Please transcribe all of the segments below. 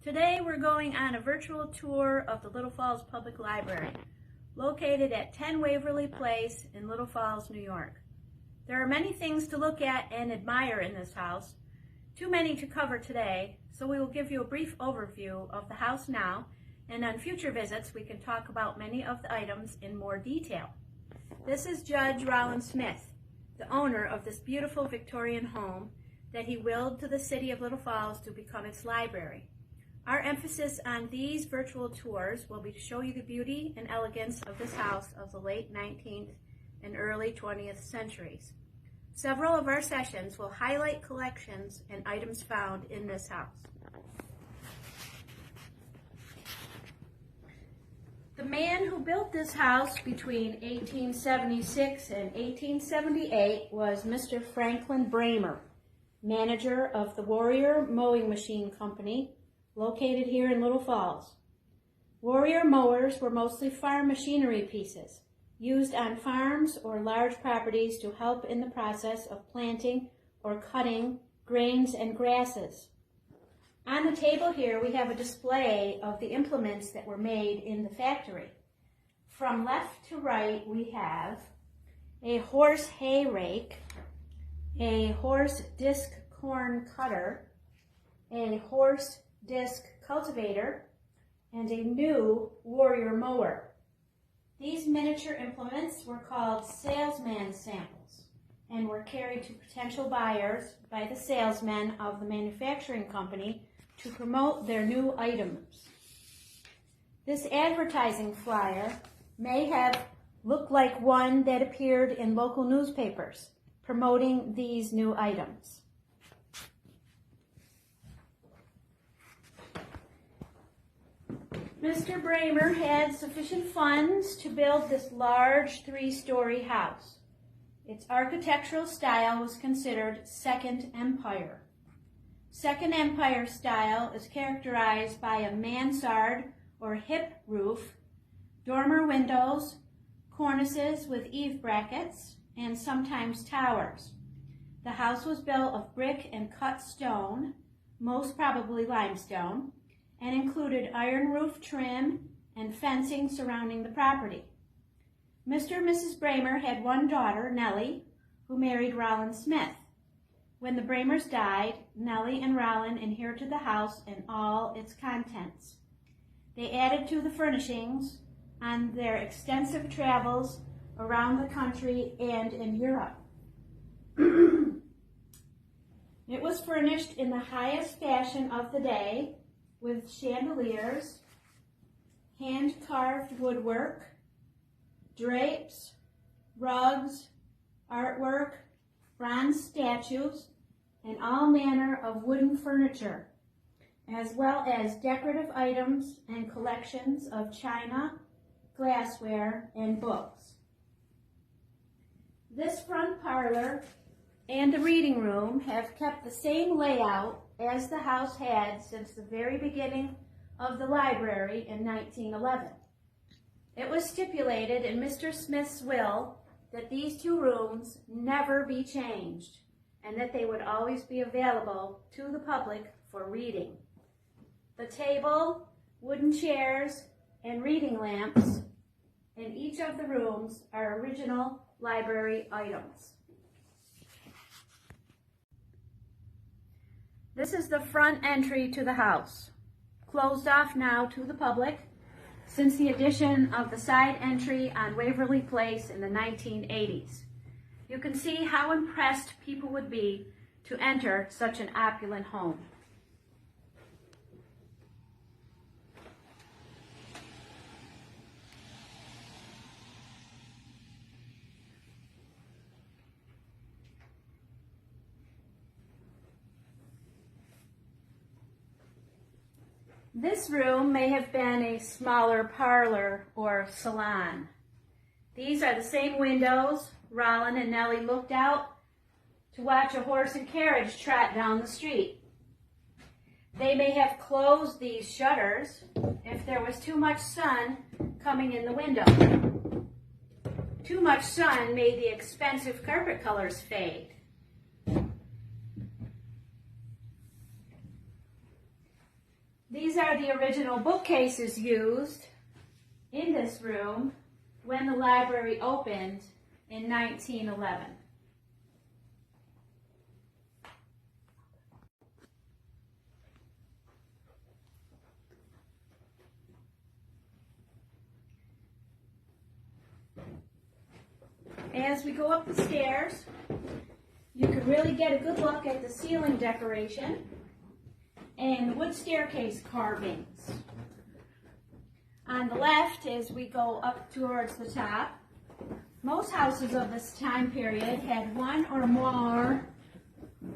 Today we're going on a virtual tour of the Little Falls Public Library, located at 10 Waverly Place in Little Falls, New York. There are many things to look at and admire in this house, too many to cover today, so we will give you a brief overview of the house now, and on future visits we can talk about many of the items in more detail. This is Judge Rollin Smith, the owner of this beautiful Victorian home that he willed to the city of Little Falls to become its library. Our emphasis on these virtual tours will be to show you the beauty and elegance of this house of the late 19th and early 20th centuries. Several of our sessions will highlight collections and items found in this house. The man who built this house between 1876 and 1878 was Mr. Franklin Bramer, manager of the Warrior Mowing Machine Company, located here in Little Falls. Warrior mowers were mostly farm machinery pieces, used on farms or large properties to help in the process of planting or cutting grains and grasses. On the table here we have a display of the implements that were made in the factory. From left to right we have a horse hay rake, a horse disc corn cutter, a horse disc cultivator, and a new Warrior mower. These miniature implements were called salesman samples and were carried to potential buyers by the salesmen of the manufacturing company to promote their new items. This advertising flyer may have looked like one that appeared in local newspapers promoting these new items. Mr. Bramer had sufficient funds to build this large 3-story house. Its architectural style was considered Second Empire. Second Empire style is characterized by a mansard or hip roof, dormer windows, cornices with eave brackets, and sometimes towers. The house was built of brick and cut stone, most probably limestone, and included iron roof trim and fencing surrounding the property. Mr. and Mrs. Bramer had one daughter, Nellie, who married Rollin Smith. When the Bramers died, Nellie and Rollin inherited the house and all its contents. They added to the furnishings on their extensive travels around the country and in Europe. It was furnished in the highest fashion of the day, with chandeliers, hand-carved woodwork, drapes, rugs, artwork, bronze statues, and all manner of wooden furniture, as well as decorative items and collections of china, glassware, and books. This front parlor and the reading room have kept the same layout as the house had since the very beginning of the library in 1911. It was stipulated in Mr. Smith's will that these 2 rooms never be changed and that they would always be available to the public for reading. The table, wooden chairs, and reading lamps in each of the rooms are original library items. This is the front entry to the house, closed off now to the public since the addition of the side entry on Waverly Place in the 1980s. You can see how impressed people would be to enter such an opulent home. This room may have been a smaller parlor or salon. These are the same windows Rollin and Nellie looked out to watch a horse and carriage trot down the street. They may have closed these shutters if there was too much sun coming in the window. Too much sun made the expensive carpet colors fade. These are the original bookcases used in this room when the library opened in 1911. As we go up the stairs, you can really get a good look at the ceiling decoration and wood staircase carvings. On the left, as we go up towards the top, most houses of this time period had one or more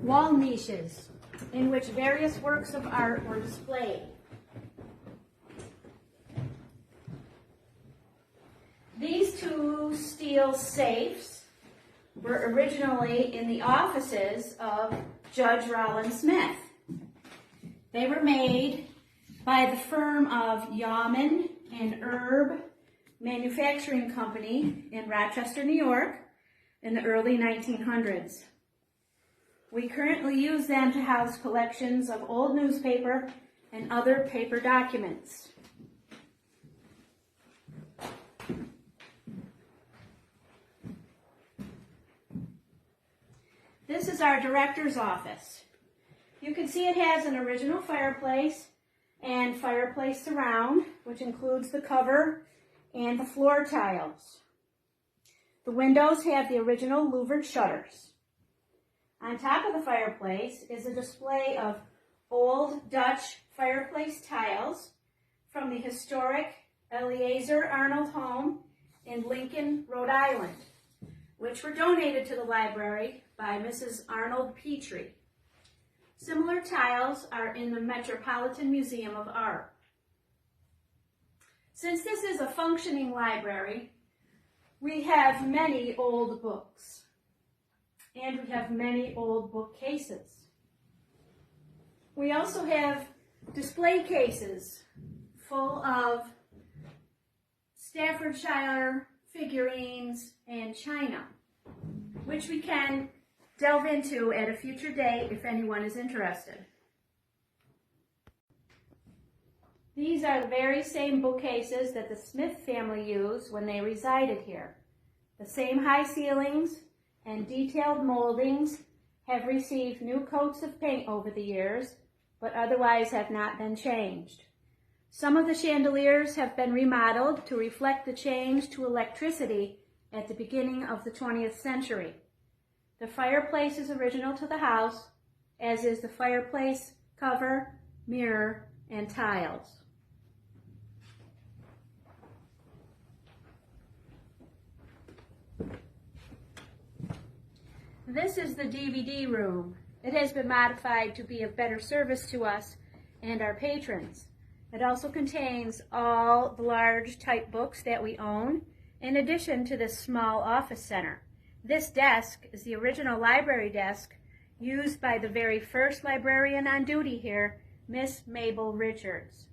wall niches in which various works of art were displayed. These two steel safes were originally in the offices of Judge Rollin Smith. They were made by the firm of Yaman and Herb Manufacturing Company in Rochester, New York in the early 1900s. We currently use them to house collections of old newspaper and other paper documents. This is our director's office. You can see it has an original fireplace and fireplace surround, which includes the cover and the floor tiles. The windows have the original louvered shutters. On top of the fireplace is a display of old Dutch fireplace tiles from the historic Eleazar Arnold home in Lincoln, Rhode Island, which were donated to the library by Mrs. Arnold Petrie. Similar tiles are in the Metropolitan Museum of Art. Since this is a functioning library, we have many old books, and we have many old bookcases. We also have display cases full of Staffordshire figurines and china, which we can delve into at a future date if anyone is interested. These are the very same bookcases that the Smith family used when they resided here. The same high ceilings and detailed moldings have received new coats of paint over the years, but otherwise have not been changed. Some of the chandeliers have been remodeled to reflect the change to electricity at the beginning of the 20th century. The fireplace is original to the house, as is the fireplace cover, mirror, and tiles. This is the DVD room. It has been modified to be of better service to us and our patrons. It also contains all the large type books that we own, in addition to this small office center. This desk is the original library desk used by the very first librarian on duty here, Miss Mabel Richards.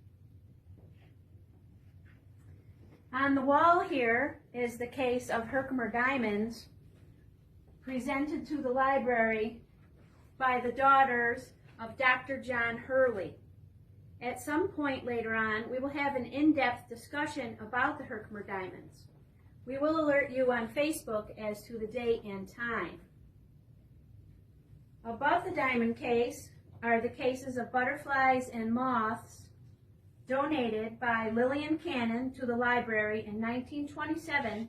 On the wall here is the case of Herkimer diamonds presented to the library by the daughters of Dr. John Hurley. At some point later on, we will have an in-depth discussion about the Herkimer diamonds. We will alert you on Facebook as to the date and time. Above the diamond case are the cases of butterflies and moths donated by Lillian Cannon to the library in 1927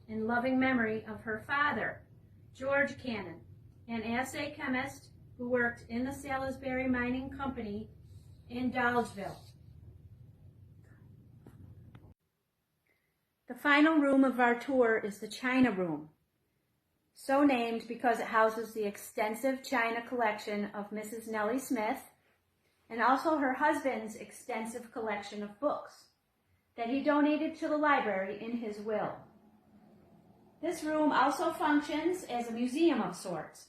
in loving memory of her father, George Cannon, an assay chemist who worked in the Salisbury Mining Company in Dolgeville. The final room of our tour is the China Room, so named because it houses the extensive china collection of Mrs. Nellie Smith and also her husband's extensive collection of books that he donated to the library in his will. This room also functions as a museum of sorts.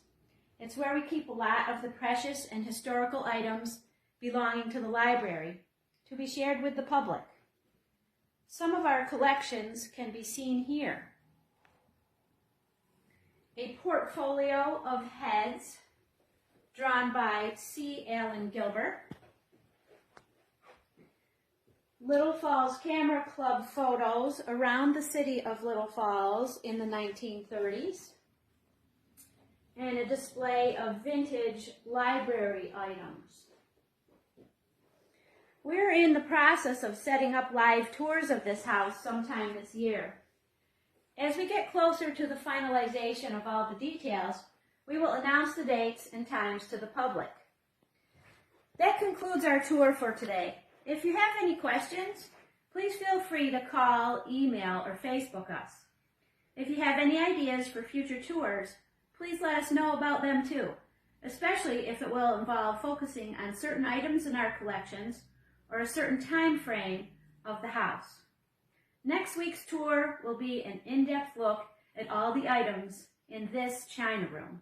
It's where we keep a lot of the precious and historical items belonging to the library to be shared with the public. Some of our collections can be seen here. A portfolio of heads drawn by C. Allen Gilbert. Little Falls Camera Club photos around the city of Little Falls in the 1930s, and a display of vintage library items. We're in the process of setting up live tours of this house sometime this year. As we get closer to the finalization of all the details, we will announce the dates and times to the public. That concludes our tour for today. If you have any questions, please feel free to call, email, or Facebook us. If you have any ideas for future tours, please let us know about them too, especially if it will involve focusing on certain items in our collections or a certain time frame of the house. Next week's tour will be an in-depth look at all the items in this china room.